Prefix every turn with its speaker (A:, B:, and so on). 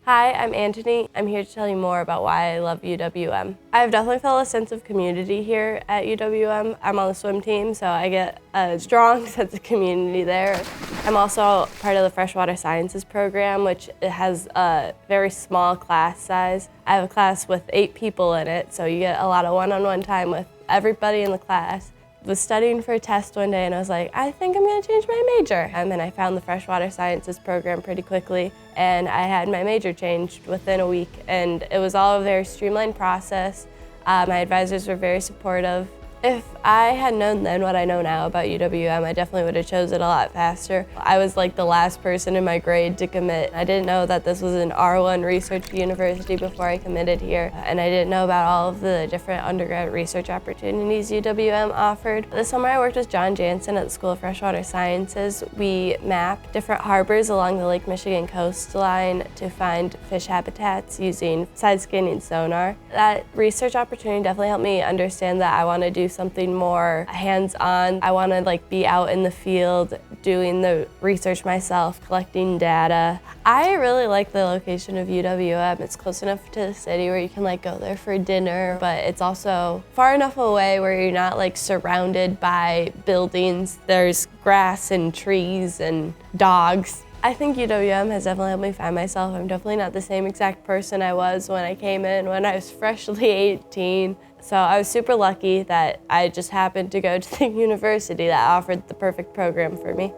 A: Hi, I'm Antoni. I'm here to tell you more about why I love UWM. I've definitely felt a sense of community here at UWM. I'm on the swim team, so I get a strong sense of community there. I'm also part of the Freshwater Sciences program, which has a very small class size. I have a class with 8 people in it, so you get a lot of one-on-one time with everybody in the class. I was studying for a test one day and I was like, I think I'm gonna change my major. And then I found the Freshwater Sciences program pretty quickly and I had my major changed within a week, and it was all a very streamlined process. My advisors were very supportive. If I had known then what I know now about UWM, I definitely would have chosen it a lot faster. I was like the last person in my grade to commit. I didn't know that this was an R1 research university before I committed here, and I didn't know about all of the different undergrad research opportunities UWM offered. This summer I worked with John Jansen at the School of Freshwater Sciences. We mapped different harbors along the Lake Michigan coastline to find fish habitats using side-scanning sonar. That research opportunity definitely helped me understand that I want to do something more hands-on. I want to be out in the field doing the research myself, collecting data. I really like the location of UWM. It's close enough to the city where you can go there for dinner, but it's also far enough away where you're not surrounded by buildings. There's grass and trees and dogs. I think UWM has definitely helped me find myself. I'm definitely not the same exact person I was when I came in when I was freshly 18. So I was super lucky that I just happened to go to the university that offered the perfect program for me.